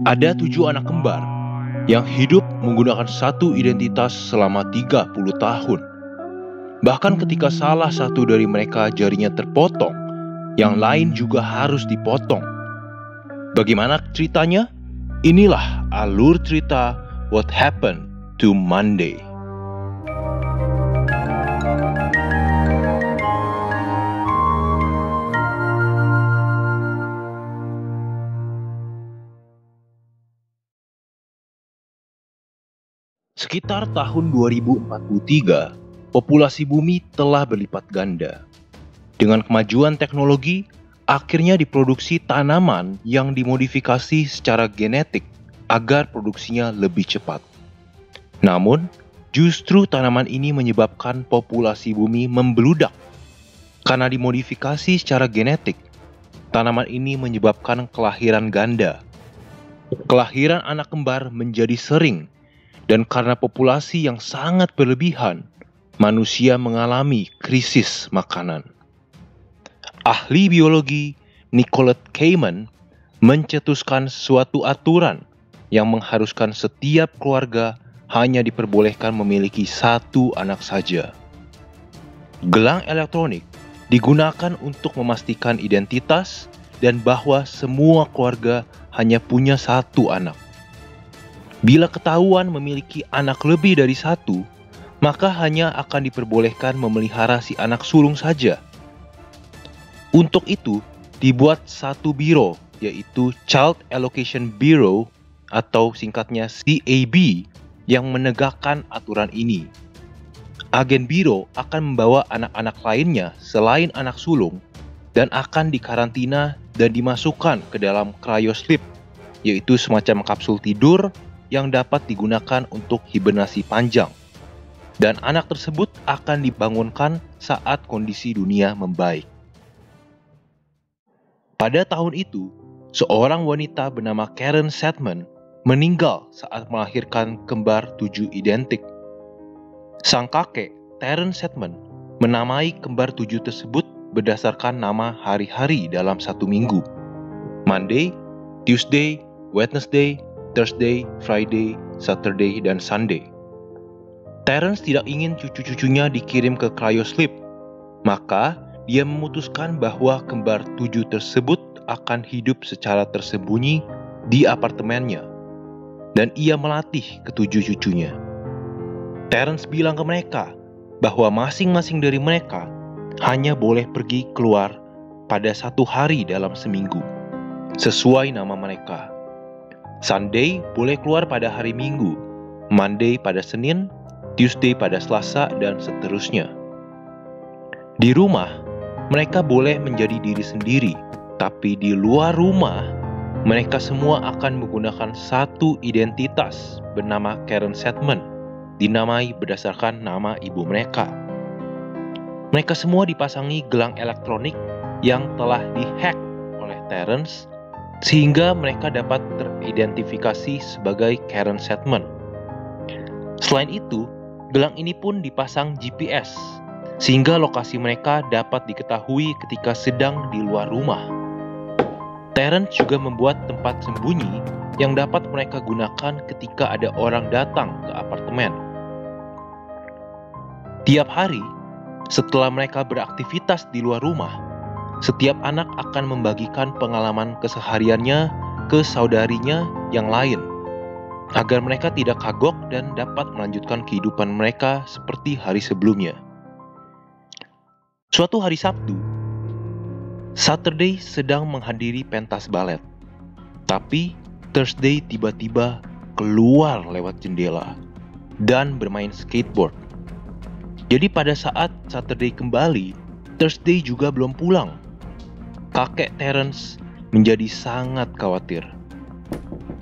Ada 7 anak kembar yang hidup menggunakan satu identitas selama 30 tahun. Bahkan ketika salah satu dari mereka jarinya terpotong, yang lain juga harus dipotong. Bagaimana ceritanya? Inilah alur cerita What Happened to Monday. Sekitar tahun 2043, populasi bumi telah berlipat ganda. Dengan kemajuan teknologi, akhirnya diproduksi tanaman yang dimodifikasi secara genetik agar produksinya lebih cepat. Namun, justru tanaman ini menyebabkan populasi bumi membeludak. Karena dimodifikasi secara genetik, tanaman ini menyebabkan kelahiran ganda. Kelahiran anak kembar menjadi sering, dan karena populasi yang sangat berlebihan, manusia mengalami krisis makanan. Ahli biologi Nicolette Kamen mencetuskan suatu aturan yang mengharuskan setiap keluarga hanya diperbolehkan memiliki satu anak saja. Gelang elektronik digunakan untuk memastikan identitas dan bahwa semua keluarga hanya punya satu anak. Bila ketahuan memiliki anak lebih dari satu, maka hanya akan diperbolehkan memelihara si anak sulung saja. Untuk itu, dibuat satu biro, yaitu Child Allocation Bureau atau singkatnya CAB, yang menegakkan aturan ini. Agen biro akan membawa anak-anak lainnya selain anak sulung dan akan dikarantina dan dimasukkan ke dalam cryosleep, yaitu semacam kapsul tidur yang dapat digunakan untuk hibernasi panjang. Dan anak tersebut akan dibangunkan saat kondisi dunia membaik. Pada tahun itu, seorang wanita bernama Karen Sedman meninggal saat melahirkan kembar 7 identik. Sang kakek, Terence Sedman, menamai kembar 7 tersebut berdasarkan nama hari-hari dalam satu minggu. Monday, Tuesday, Wednesday, Thursday, Friday, Saturday, dan Sunday. Terence tidak ingin cucu-cucunya dikirim ke cryosleep, maka dia memutuskan bahwa kembar 7 tersebut akan hidup secara tersembunyi di apartemennya, dan ia melatih ke-7 cucunya. Terence bilang ke mereka bahwa masing-masing dari mereka hanya boleh pergi keluar pada satu hari dalam seminggu, sesuai nama mereka. Sunday boleh keluar pada hari Minggu, Monday pada Senin, Tuesday pada Selasa, dan seterusnya. Di rumah, mereka boleh menjadi diri sendiri, tapi di luar rumah, mereka semua akan menggunakan satu identitas bernama Karen Sedman, dinamai berdasarkan nama ibu mereka. Mereka semua dipasangi gelang elektronik yang telah dihack oleh Terence, sehingga mereka dapat teridentifikasi sebagai Karen Sedman. Selain itu, gelang ini pun dipasang GPS, sehingga lokasi mereka dapat diketahui ketika sedang di luar rumah. Terence juga membuat tempat sembunyi yang dapat mereka gunakan ketika ada orang datang ke apartemen. Tiap hari, setelah mereka beraktivitas di luar rumah, setiap anak akan membagikan pengalaman kesehariannya ke saudarinya yang lain, agar mereka tidak kagok dan dapat melanjutkan kehidupan mereka seperti hari sebelumnya. Suatu hari Sabtu, Saturday sedang menghadiri pentas balet, tapi Thursday tiba-tiba keluar lewat jendela dan bermain skateboard. Jadi pada saat Saturday kembali, Thursday juga belum pulang. Kakek Terence menjadi sangat khawatir.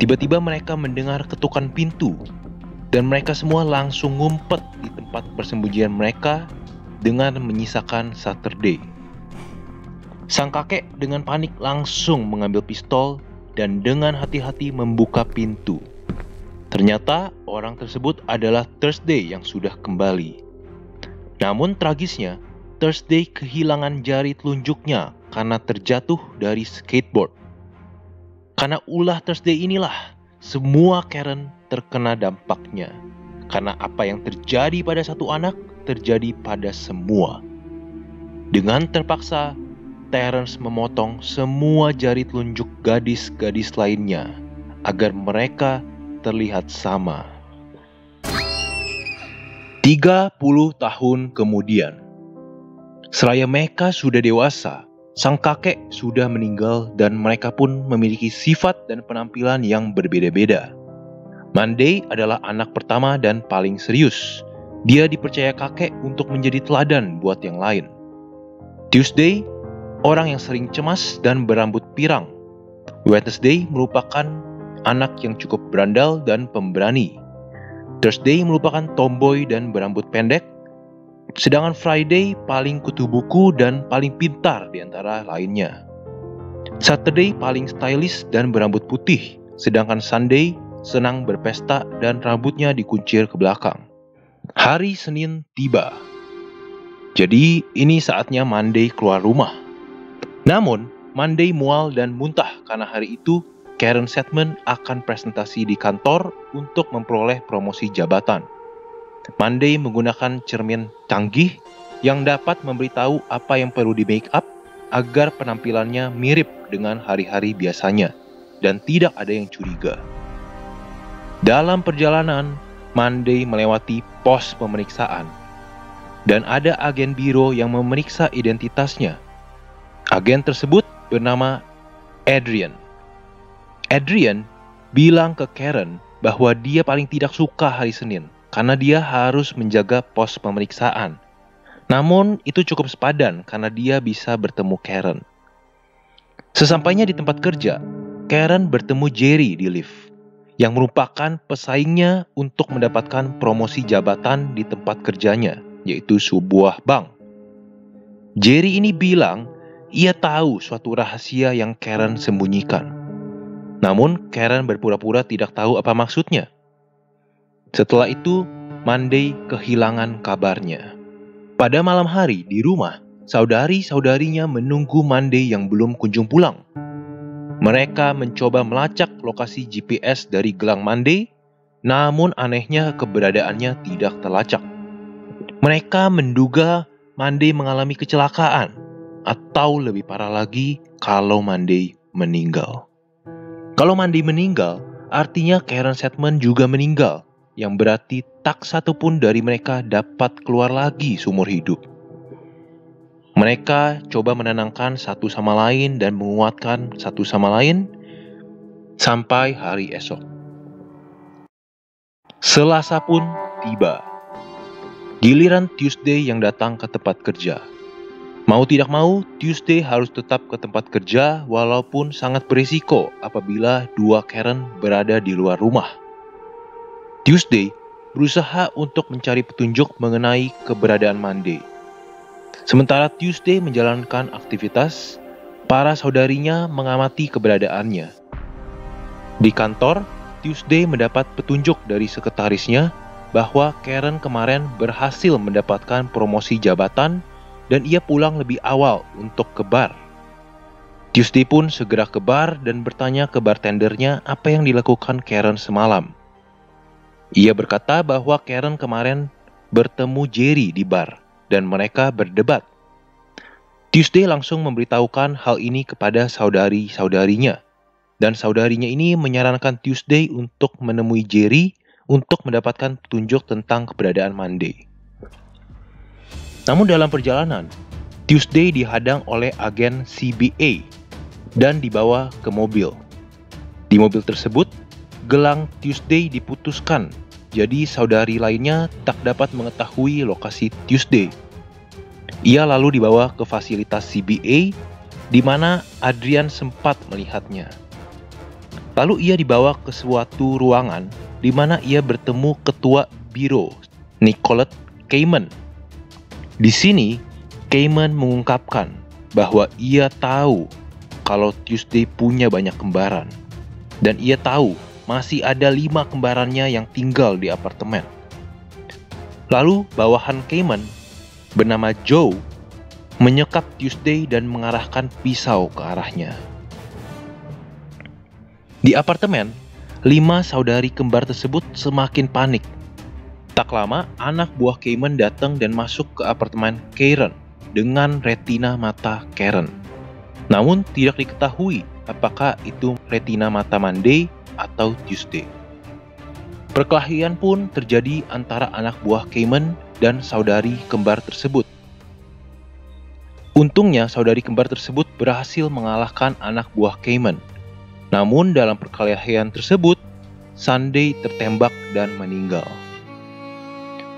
Tiba-tiba mereka mendengar ketukan pintu, dan mereka semua langsung ngumpet di tempat persembunyian mereka dengan menyisakan Saturday. Sang kakek dengan panik langsung mengambil pistol dan dengan hati-hati membuka pintu. Ternyata orang tersebut adalah Thursday yang sudah kembali. Namun tragisnya, Thursday kehilangan jari telunjuknya karena terjatuh dari skateboard. Karena ulah Thursday inilah semua Karen terkena dampaknya. Karena apa yang terjadi pada satu anak terjadi pada semua. Dengan terpaksa, Terence memotong semua jari telunjuk gadis-gadis lainnya agar mereka terlihat sama. 30 tahun kemudian, seraya mereka sudah dewasa, sang kakek sudah meninggal dan mereka pun memiliki sifat dan penampilan yang berbeda-beda. Monday adalah anak pertama dan paling serius. Dia dipercaya kakek untuk menjadi teladan buat yang lain. Tuesday, orang yang sering cemas dan berambut pirang. Wednesday merupakan anak yang cukup berandal dan pemberani. Thursday merupakan tomboy dan berambut pendek. Sedangkan Friday paling kutu buku dan paling pintar di antara lainnya. Saturday paling stylish dan berambut putih. Sedangkan Sunday senang berpesta dan rambutnya dikuncir ke belakang. Hari Senin tiba. Jadi ini saatnya Monday keluar rumah. Namun, Monday mual dan muntah karena hari itu Karen Sedman akan presentasi di kantor untuk memperoleh promosi jabatan. Monday menggunakan cermin canggih yang dapat memberitahu apa yang perlu di make up agar penampilannya mirip dengan hari-hari biasanya dan tidak ada yang curiga. Dalam perjalanan, Monday melewati pos pemeriksaan dan ada agen biro yang memeriksa identitasnya. Agen tersebut bernama Adrian. Adrian bilang ke Karen bahwa dia paling tidak suka hari Senin karena dia harus menjaga pos pemeriksaan. Namun itu cukup sepadan karena dia bisa bertemu Karen. Sesampainya di tempat kerja, Karen bertemu Jerry di lift, yang merupakan pesaingnya untuk mendapatkan promosi jabatan di tempat kerjanya, yaitu sebuah bank. Jerry ini bilang ia tahu suatu rahasia yang Karen sembunyikan. Namun Karen berpura-pura tidak tahu apa maksudnya. Setelah itu, Monday kehilangan kabarnya. Pada malam hari di rumah, saudari-saudarinya menunggu Monday yang belum kunjung pulang. Mereka mencoba melacak lokasi GPS dari gelang Monday, namun anehnya keberadaannya tidak terlacak. Mereka menduga Monday mengalami kecelakaan, atau lebih parah lagi kalau Monday meninggal. Kalau Monday meninggal, artinya Karen Sedman juga meninggal, yang berarti tak satu pun dari mereka dapat keluar lagi seumur hidup. Mereka coba menenangkan satu sama lain dan menguatkan satu sama lain sampai hari esok. Selasa pun tiba. Giliran Tuesday yang datang ke tempat kerja. Mau tidak mau, Tuesday harus tetap ke tempat kerja walaupun sangat berisiko apabila dua Karen berada di luar rumah. Tuesday berusaha untuk mencari petunjuk mengenai keberadaan Monday. Sementara Tuesday menjalankan aktivitas, para saudarinya mengamati keberadaannya. Di kantor, Tuesday mendapat petunjuk dari sekretarisnya bahwa Karen kemarin berhasil mendapatkan promosi jabatan dan ia pulang lebih awal untuk ke bar. Tuesday pun segera ke bar dan bertanya ke bartendernya apa yang dilakukan Karen semalam. Ia berkata bahwa Karen kemarin bertemu Jerry di bar dan mereka berdebat. Tuesday langsung memberitahukan hal ini kepada saudari-saudarinya. Dan saudarinya ini menyarankan Tuesday untuk menemui Jerry untuk mendapatkan petunjuk tentang keberadaan Monday. Namun dalam perjalanan, Tuesday dihadang oleh agen CBA dan dibawa ke mobil. Di mobil tersebut, gelang Tuesday diputuskan, jadi saudari lainnya tak dapat mengetahui lokasi Tuesday. Ia lalu dibawa ke fasilitas CBA, di mana Adrian sempat melihatnya. Lalu ia dibawa ke suatu ruangan, di mana ia bertemu ketua biro, Nicolette Cayman. Di sini, Cayman mengungkapkan bahwa ia tahu kalau Tuesday punya banyak kembaran. Dan ia tahu masih ada 5 kembarannya yang tinggal di apartemen. Lalu bawahan Cayman bernama Joe menyekap Tuesday dan mengarahkan pisau ke arahnya. Di apartemen, 5 saudari kembar tersebut semakin panik. Tak lama, anak buah Cayman datang dan masuk ke apartemen Karen dengan retina mata Karen. Namun tidak diketahui apakah itu retina mata Monday atau Tuesday. Perkelahian pun terjadi antara anak buah Cayman dan saudari kembar tersebut. Untungnya saudari kembar tersebut berhasil mengalahkan anak buah Cayman. Namun dalam perkelahian tersebut, Sunday tertembak dan meninggal.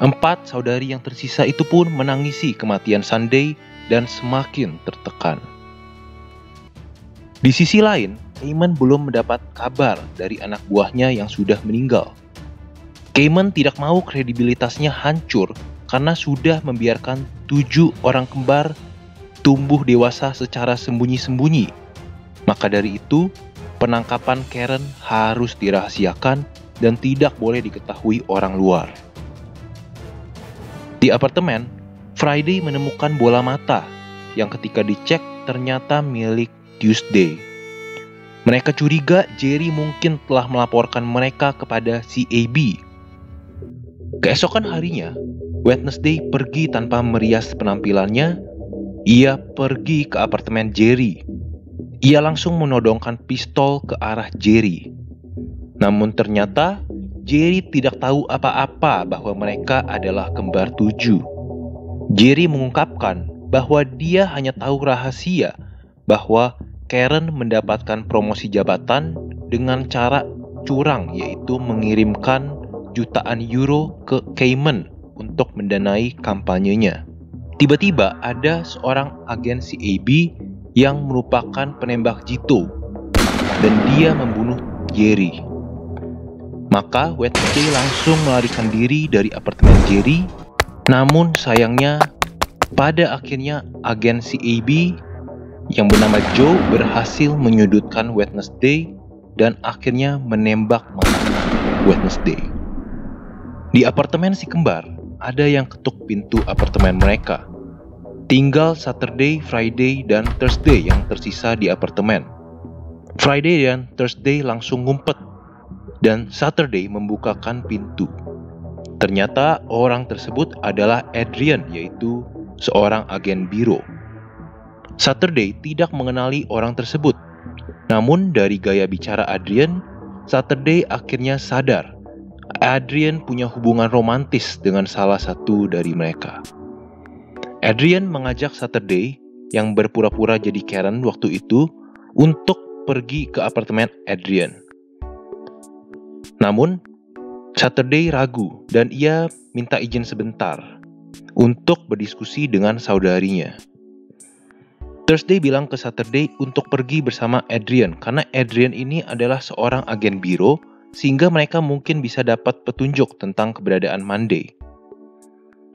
4 saudari yang tersisa itu pun menangisi kematian Sunday dan semakin tertekan. Di sisi lain, Cayman belum mendapat kabar dari anak buahnya yang sudah meninggal. Cayman tidak mau kredibilitasnya hancur karena sudah membiarkan 7 orang kembar tumbuh dewasa secara sembunyi-sembunyi. Maka dari itu, penangkapan Karen harus dirahasiakan dan tidak boleh diketahui orang luar. Di apartemen, Friday menemukan bola mata yang ketika dicek ternyata milik Tuesday. Mereka curiga Jerry mungkin telah melaporkan mereka kepada CAB. Keesokan harinya, Wednesday pergi tanpa merias penampilannya. Ia pergi ke apartemen Jerry. Ia langsung menodongkan pistol ke arah Jerry. Namun ternyata Jerry tidak tahu apa-apa bahwa mereka adalah kembar 7. Jerry mengungkapkan bahwa dia hanya tahu rahasia bahwa Karen mendapatkan promosi jabatan dengan cara curang, yaitu mengirimkan jutaan euro ke Cayman untuk mendanai kampanyenya. Tiba-tiba ada seorang agen CAB yang merupakan penembak jitu dan dia membunuh Jerry. Maka Wednesday langsung melarikan diri dari apartemen Jerry. Namun sayangnya, pada akhirnya agen CAB yang bernama Joe berhasil menyudutkan Wednesday dan akhirnya menembak mati Wednesday. Di apartemen si kembar, ada yang ketuk pintu apartemen mereka. Tinggal Saturday, Friday, dan Thursday yang tersisa di apartemen. Friday dan Thursday langsung ngumpet dan Saturday membukakan pintu. Ternyata orang tersebut adalah Adrian, yaitu seorang agen biro. Saturday tidak mengenali orang tersebut. Namun dari gaya bicara Adrian, Saturday akhirnya sadar Adrian punya hubungan romantis dengan salah satu dari mereka. Adrian mengajak Saturday yang berpura-pura jadi Karen waktu itu untuk pergi ke apartemen Adrian. Namun, Saturday ragu dan ia minta izin sebentar untuk berdiskusi dengan saudarinya. Thursday bilang ke Saturday untuk pergi bersama Adrian karena Adrian ini adalah seorang agen biro sehingga mereka mungkin bisa dapat petunjuk tentang keberadaan Monday.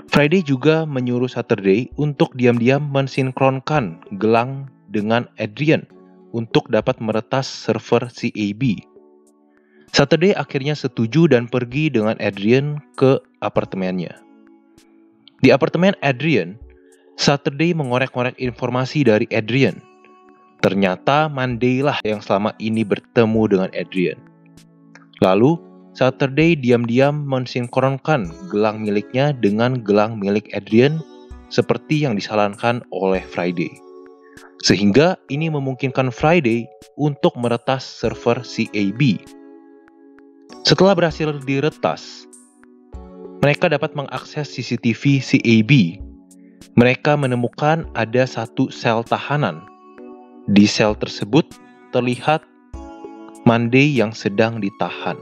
Friday juga menyuruh Saturday untuk diam-diam mensinkronkan gelang dengan Adrian untuk dapat meretas server CAB. Saturday akhirnya setuju dan pergi dengan Adrian ke apartemennya. Di apartemen Adrian, Saturday mengorek-ngorek informasi dari Adrian. Ternyata Monday lah yang selama ini bertemu dengan Adrian. Lalu, Saturday diam-diam mensinkronkan gelang miliknya dengan gelang milik Adrian seperti yang disarankan oleh Friday. Sehingga ini memungkinkan Friday untuk meretas server CAB. Setelah berhasil diretas, mereka dapat mengakses CCTV CAB. Mereka menemukan ada satu sel tahanan. Di sel tersebut terlihat Monday yang sedang ditahan.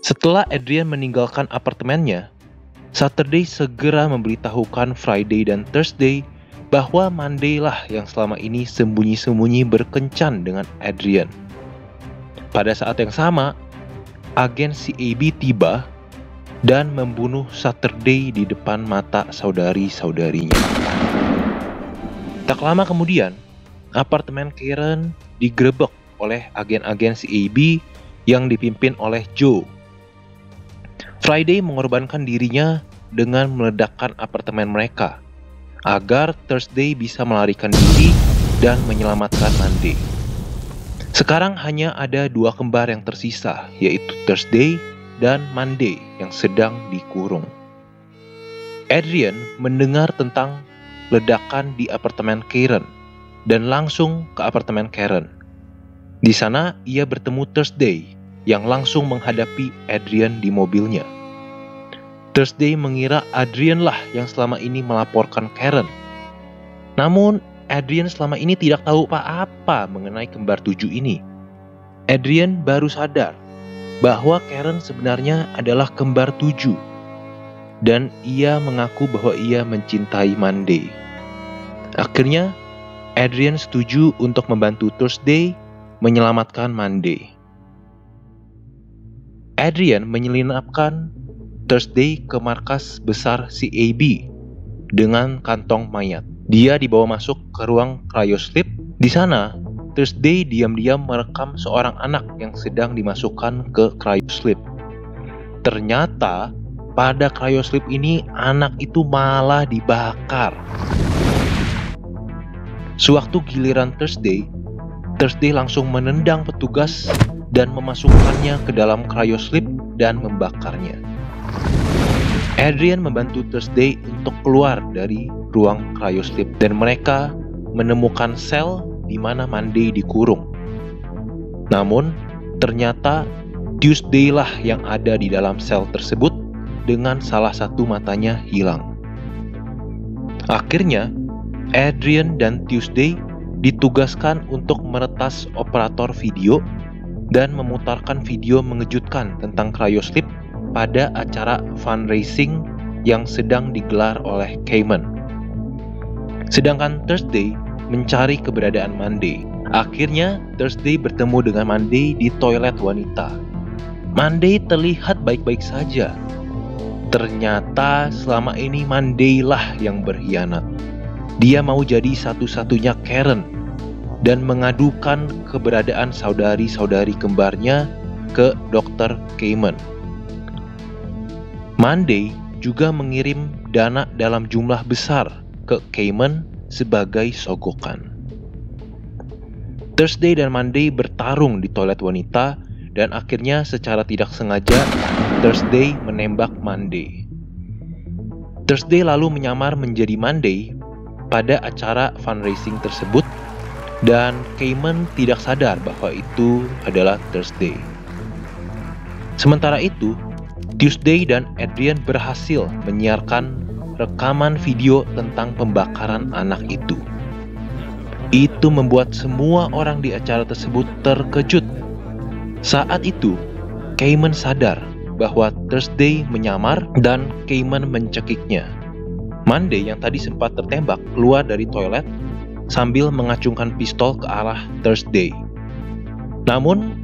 Setelah Adrian meninggalkan apartemennya, Saturday segera memberitahukan Friday dan Thursday bahwa Monday lah yang selama ini sembunyi-sembunyi berkencan dengan Adrian. Pada saat yang sama, agen CAB tiba dan membunuh Saturday di depan mata saudari-saudarinya. Tak lama kemudian, apartemen Karen digerebek oleh agen-agen CAB yang dipimpin oleh Joe. Friday mengorbankan dirinya dengan meledakkan apartemen mereka agar Thursday bisa melarikan diri dan menyelamatkan Monday. Sekarang hanya ada dua kembar yang tersisa, yaitu Thursday dan Monday yang sedang dikurung. Adrian mendengar tentang ledakan di apartemen Karen dan langsung ke apartemen Karen. Di sana ia bertemu Thursday yang langsung menghadapi Adrian di mobilnya. Thursday mengira Adrian lah yang selama ini melaporkan Karen. Namun Adrian selama ini tidak tahu apa-apa mengenai kembar 7 ini. Adrian baru sadar bahwa Karen sebenarnya adalah kembar 7. Dan ia mengaku bahwa ia mencintai Monday. Akhirnya Adrian setuju untuk membantu Thursday menyelamatkan Monday. Adrian menyelinapkan Thursday ke markas besar CAB dengan kantong mayat. Dia dibawa masuk ke ruang cryosleep. Di sana, Thursday diam-diam merekam seorang anak yang sedang dimasukkan ke cryosleep. Ternyata, pada cryosleep ini anak itu malah dibakar. Sewaktu giliran Thursday langsung menendang petugas dan memasukkannya ke dalam cryosleep dan membakarnya. Adrian membantu Thursday untuk keluar dari ruang cryosleep dan mereka menemukan sel di mana Monday dikurung. Namun, ternyata Tuesday lah yang ada di dalam sel tersebut dengan salah satu matanya hilang. Akhirnya, Adrian dan Tuesday ditugaskan untuk meretas operator video dan memutarkan video mengejutkan tentang cryosleep pada acara fundraising yang sedang digelar oleh Cayman. Sedangkan Thursday mencari keberadaan Monday. Akhirnya, Thursday bertemu dengan Monday di toilet wanita. Monday terlihat baik-baik saja. Ternyata selama ini Monday lah yang berkhianat. Dia mau jadi satu-satunya Karen dan mengadukan keberadaan saudari-saudari kembarnya ke Dr. Cayman. Monday juga mengirim dana dalam jumlah besar ke Cayman sebagai sogokan. Thursday dan Monday bertarung di toilet wanita dan akhirnya secara tidak sengaja Thursday menembak Monday. Thursday lalu menyamar menjadi Monday pada acara fundraising tersebut dan Cayman tidak sadar bahwa itu adalah Thursday. Sementara itu, Tuesday dan Adrian berhasil menyiarkan rekaman video tentang pembakaran anak itu. Itu membuat semua orang di acara tersebut terkejut. Saat itu, Cayman sadar bahwa Thursday menyamar dan Cayman mencekiknya. Monday yang tadi sempat tertembak keluar dari toilet sambil mengacungkan pistol ke arah Thursday. Namun,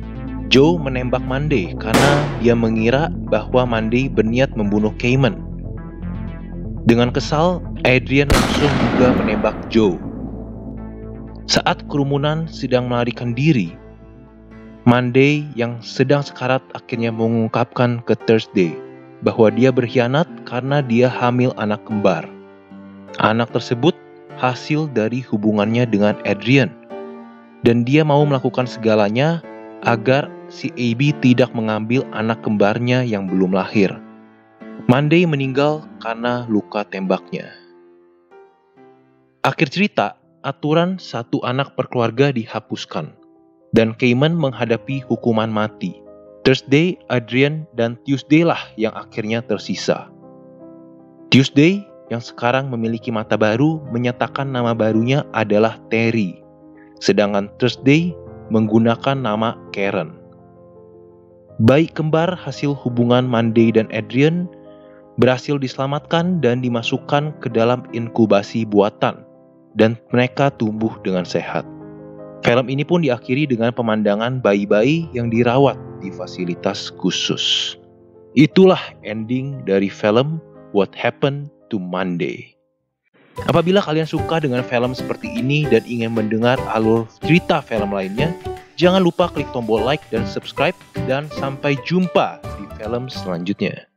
Joe menembak Monday karena dia mengira bahwa Monday berniat membunuh Cayman. Dengan kesal, Adrian langsung juga menembak Joe. Saat kerumunan sedang melarikan diri, Monday yang sedang sekarat akhirnya mengungkapkan ke Thursday bahwa dia berkhianat karena dia hamil anak kembar. Anak tersebut hasil dari hubungannya dengan Adrian, dan dia mau melakukan segalanya agar si Abby tidak mengambil anak kembarnya yang belum lahir. Monday meninggal karena luka tembaknya. Akhir cerita, aturan satu anak per keluarga dihapuskan, dan Cayman menghadapi hukuman mati. Thursday, Adrian, dan Tuesday lah yang akhirnya tersisa. Tuesday, yang sekarang memiliki mata baru, menyatakan nama barunya adalah Terry. Sedangkan Thursday menggunakan nama Karen. Bayi kembar hasil hubungan Monday dan Adrian berhasil diselamatkan dan dimasukkan ke dalam inkubasi buatan, dan mereka tumbuh dengan sehat. Film ini pun diakhiri dengan pemandangan bayi-bayi yang dirawat di fasilitas khusus. Itulah ending dari film What Happened to Monday. Apabila kalian suka dengan film seperti ini dan ingin mendengar alur cerita film lainnya, jangan lupa klik tombol like dan subscribe, dan sampai jumpa di film selanjutnya.